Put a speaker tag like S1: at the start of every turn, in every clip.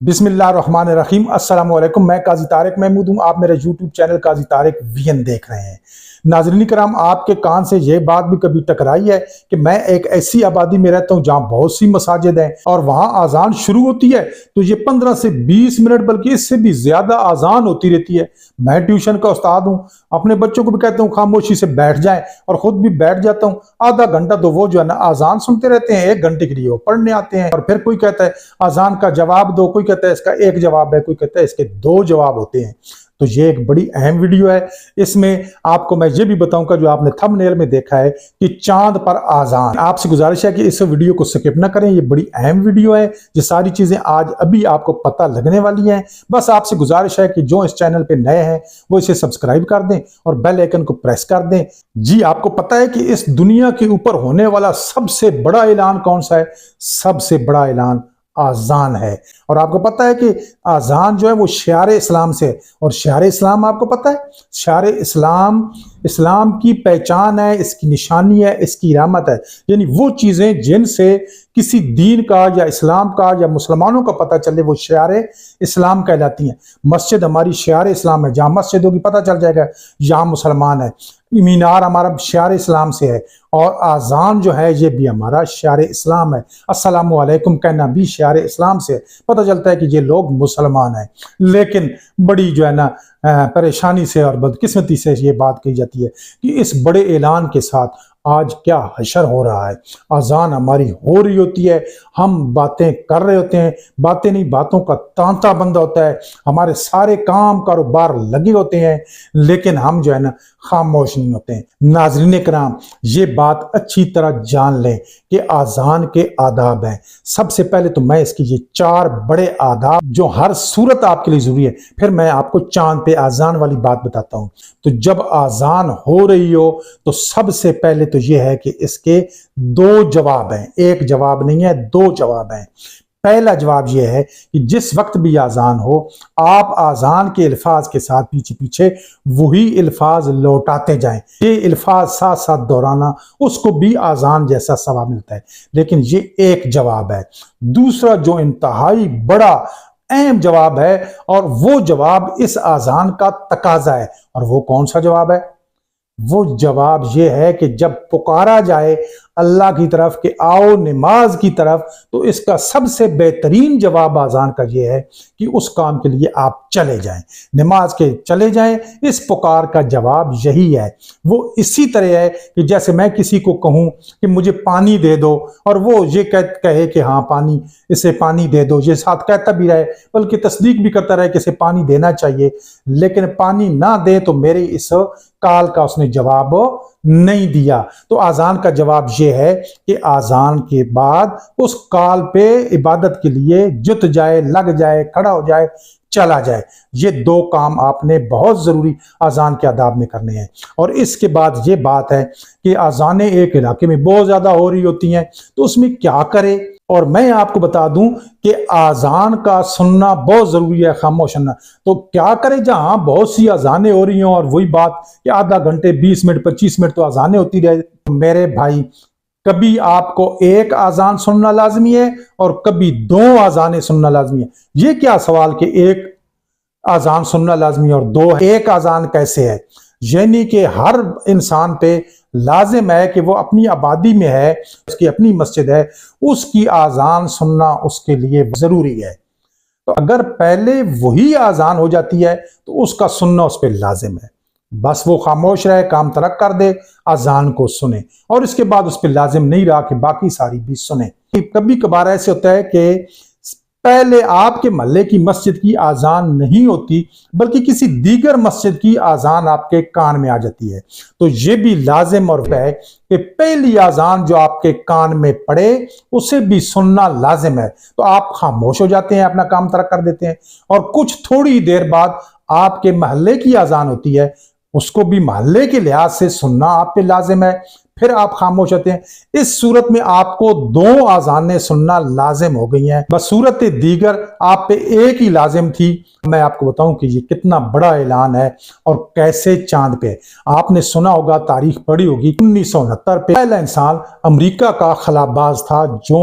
S1: बिस्मिल्लाहिर्रहमानिर्रहीम। अस्सलाम वालेकुम। मैं काजी तारिक महमूद हूँ। आप मेरा यूट्यूब चैनल काजी तारिक वीएन देख रहे हैं। नाज़रीन कराम, आपके कान से यह बात भी कभी टकराई है कि मैं एक ऐसी आबादी में रहता हूँ जहाँ बहुत सी मसाजिद हैं और वहाँ आज़ान शुरू होती है तो ये 15 से 20 मिनट बल्कि इससे भी ज्यादा आज़ान होती रहती है। मैं ट्यूशन का उस्ताद हूँ, अपने बच्चों को भी कहता हूँ खामोशी से बैठ जाएं और खुद भी बैठ जाता हूँ। आधा घंटा तो वो जो है ना आज़ान सुनते रहते हैं, 1 घंटे के लिए वो पढ़ने आते हैं और फिर कोई कहता है आज़ान का जवाब दो, कोई कहता है इसका एक जवाब है, कोई कहता है इसके 2 जवाब होते हैं। तो ये एक बड़ी अहम वीडियो है। इसमें आपको मैं ये भी बताऊंगा जो आपने थंबनेल में देखा है कि चांद पर आज़ान। आपसे गुजारिश है कि इस वीडियो को स्किप ना करें, ये बड़ी अहम वीडियो है। ये सारी चीजें आज अभी आपको पता लगने वाली हैं। बस आपसे गुजारिश है कि जो इस चैनल पे नए हैं वो इसे सब्सक्राइब कर दें और बेल आइकन को प्रेस कर दें। जी, आपको पता है कि इस दुनिया के ऊपर होने वाला सबसे बड़ा ऐलान कौन सा है? सबसे बड़ा ऐलान आज़ान है। और आपको पता है कि आज़ान जो है वो शियारे इस्लाम से है। और शियारे इस्लाम आपको पता है, शियारे इस्लाम इस्लाम की पहचान है, इसकी निशानी है, इसकी रहमत है। यानी वो चीजें जिनसे किसी दीन का या इस्लाम का या मुसलमानों का पता चले वो शियारे इस्लाम कहलाती हैं। मस्जिद हमारी शियारे इस्लाम है, जहां मस्जिद होगी पता चल जाएगा यहाँ मुसलमान है। मीनार हमारा शियारे इस्लाम से है और आज़ान जो है ये भी हमारा शियारे इस्लाम है। अस्सलामु अलैकुम कहना भी शियारे इस्लाम से है। पता चलता है कि ये लोग मुसलमान हैं। लेकिन बड़ी जो है ना परेशानी से और बदकिस्मती से ये बात कही जाती है कि इस बड़े ऐलान के साथ आज क्या हशर हो रहा है। आज़ान हमारी हो रही होती है, हम बातें कर रहे होते हैं, बातें नहीं बातों का तांता बंदा होता है, हमारे सारे काम कारोबार लगे होते हैं, लेकिन हम जो है ना खामोश नहीं होते हैं। नाज़रीन कराम, ये बात अच्छी तरह जान लें कि आज़ान के आदाब हैं। सबसे पहले तो मैं इसकी ये 4 बड़े आदाब जो हर सूरत आपके लिए जरूरी है, फिर मैं आपको चांद पे आज़ान वाली बात बताता हूँ। तो जब आज़ान हो रही हो तो सबसे पहले तो ये है कि इसके 2 जवाब हैं। एक जवाब नहीं है, 2 जवाब हैं। पहला जवाब यह है कि जिस वक्त भी आज़ान हो आप आज़ान के अल्फाज के साथ पीछे पीछे वही अल्फाज लौटाते जाएं। ये अल्फाज साथ साथ दोहराना, उसको भी आज़ान जैसा सवाब मिलता है। लेकिन ये एक जवाब है। दूसरा जो इंतहाई बड़ा अहम जवाब है और वो जवाब इस आज़ान का तकाजा है। और वो कौन सा जवाब है? वो जवाब ये है कि जब पुकारा जाए अल्लाह की तरफ कि आओ नमाज की तरफ, तो इसका सबसे बेहतरीन जवाब आज़ान का ये है कि उस काम के लिए आप चले जाएं, नमाज के चले जाएं। इस पुकार का जवाब यही है। वो इसी तरह है कि जैसे मैं किसी को कहूं कि मुझे पानी दे दो और वो ये कहे कि हाँ पानी, इसे पानी दे दो, ये साथ कहता भी रहे बल्कि तस्दीक भी करता रहे कि इसे पानी देना चाहिए, लेकिन पानी ना दे तो मेरे इस काल का उसने जवाब नहीं दिया। तो आज़ान का जवाब यह है कि आज़ान के बाद उस काल पे इबादत के लिए जुट जाए, लग जाए, खड़ा हो जाए, चला जाए। ये 2 काम आपने बहुत जरूरी आज़ान के आदाब में करने हैं। और इसके बाद ये बात है कि आज़ानें एक इलाके में बहुत ज्यादा हो रही होती हैं तो उसमें क्या करे। और मैं आपको बता दूं कि आज़ान का सुनना बहुत जरूरी है, खामोश रहना। तो क्या करे जहां बहुत सी आज़ानें हो रही हैं और वही बात कि आधा घंटे 20 मिनट 25 मिनट तो आज़ानें होती रहे। मेरे भाई, कभी आपको एक आज़ान सुनना लाजमी है और कभी 2 आज़ानें सुनना लाजमी है। ये क्या सवाल कि एक आज़ान सुनना लाजमी और 2 एक आज़ान कैसे है? यानी कि हर इंसान पे लाजिम है कि वो अपनी आबादी में है, उसकी अपनी मस्जिद है, उसकी आज़ान सुनना उसके लिए जरूरी है। तो अगर पहले वही आज़ान हो जाती है तो उसका सुनना उस पर लाजिम है। बस वो खामोश रहे, काम तरक कर दे, आज़ान को सुने और इसके बाद उस पर लाजिम नहीं रहा कि बाकी सारी भी सुने। कभी कभार ऐसे होता है कि पहले आपके मोहल्ले की मस्जिद की आज़ान नहीं होती बल्कि किसी दीगर मस्जिद की आज़ान आपके कान में आ जाती है। तो ये भी लाजिम और है कि पहली आज़ान जो आपके कान में पड़े उसे भी सुनना लाजिम है। तो आप खामोश हो जाते हैं, अपना काम तरक कर देते हैं और कुछ थोड़ी देर बाद आपके मोहल्ले की आज़ान होती है, उसको भी मोहल्ले के लिहाज से सुनना आप पे लाजिम है। फिर आप खामोश होते हैं। इस सूरत में आपको 2 आज़ानें सुनना लाजिम हो गई हैं। बस सूरत दीगर आप पे एक ही लाजिम थी। मैं आपको बताऊं कि ये कितना बड़ा ऐलान है और कैसे चांद पे। आपने सुना होगा, तारीख पढ़ी होगी, 1969 पे पहला इंसान अमेरिका का खलाबाज था जो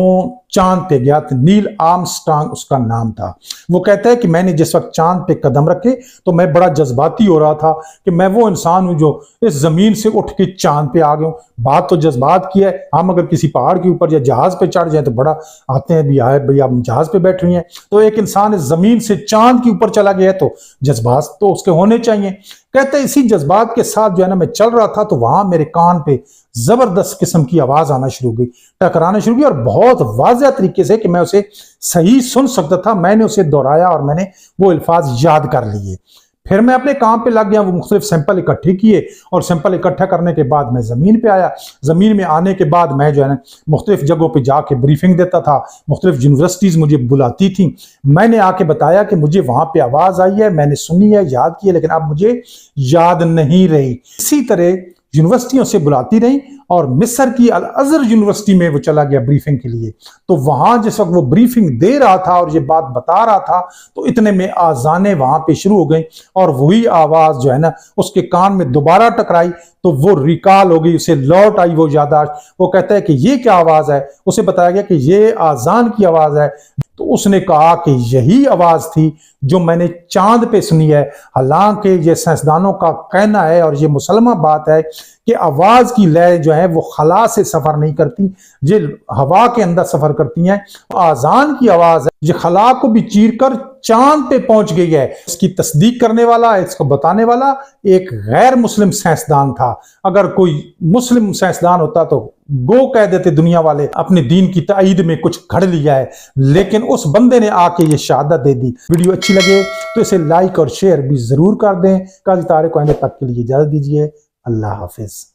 S1: चांद पे गया था। नील आर्मस्ट्रांग उसका नाम था। वो कहता है कि मैंने जिस वक्त चांद पे कदम रखे तो मैं बड़ा जज्बाती हो रहा था कि मैं वो इंसान हूं जो इस जमीन से उठ के चांद पे आ गया हूं। बात तो जज्बात की है। हम अगर किसी पहाड़ के ऊपर या जहाज पे चढ़ जाए तो बड़ा आते हैं भी, आए भैया हम जहाज पे बैठ रही हैं। तो एक इंसान इस जमीन से चांद के ऊपर चला गया है तो जज्बात तो उसके होने चाहिए। कहते हैं इसी जज्बात के साथ जो है ना मैं चल रहा था तो वहां मेरे कान पे जबरदस्त किस्म की आवाज आना शुरू हो गई, टकराना शुरू हुई, और बहुत वाज़ेह तरीके से कि मैं उसे सही सुन सकता था। मैंने उसे दोहराया और मैंने वो अल्फाज याद कर लिए। फिर मैं अपने काम पे लग गया, वो मुख्तलिफ सैंपल इकट्ठे किए और सैंपल इकट्ठा करने के बाद मैं ज़मीन पे आया। ज़मीन में आने के बाद मैं जो है ना मुख्तलिफ जगहों पे जाके ब्रीफिंग देता था, मुख्तलिफ यूनिवर्सिटीज़ मुझे बुलाती थी। मैंने आके बताया कि मुझे वहाँ पे आवाज़ आई है, मैंने सुनी है, याद की है, लेकिन अब मुझे याद नहीं रही। इसी तरह यूनिवर्सिटियों से बुलाती रही और मिस्र की अल अज़हर यूनिवर्सिटी में वो चला गया ब्रीफिंग के लिए। तो वहां जिस वक्त वो ब्रीफिंग दे रहा था और ये बात बता रहा था तो इतने में आजानें वहां पे शुरू हो गई और वही आवाज जो है ना उसके कान में दोबारा टकराई तो वो रिकॉल हो गई, उसे लौट आई वो याददाश्त। वो कहता है कि ये क्या आवाज है, उसे बताया गया कि ये आजान की आवाज है। तो उसने कहा कि यही आवाज थी जो मैंने चांद पे सुनी है। हालांकि ये साइंसदानों का कहना है और ये मुसलमा बात है कि आवाज की लय जो है वो खला से सफर नहीं करती, ये हवा के अंदर सफर करती हैं। आजान की आवाज है ये खला को भी चीर कर चांद पे पहुंच गई है। इसकी तस्दीक करने वाला, इसको बताने वाला एक गैर मुस्लिम साइंसदान था। अगर कोई मुस्लिम साइंसदान होता तो गो कह देते दुनिया वाले अपने दीन की ताईद में कुछ घड़ लिया है, लेकिन उस बंदे ने आके ये शहादत दे दी। वीडियो अच्छी लगे तो इसे लाइक और शेयर भी जरूर कर दें। काजी तारिक को आने तक के लिए इजाजत दीजिए। अल्लाह हाफिज।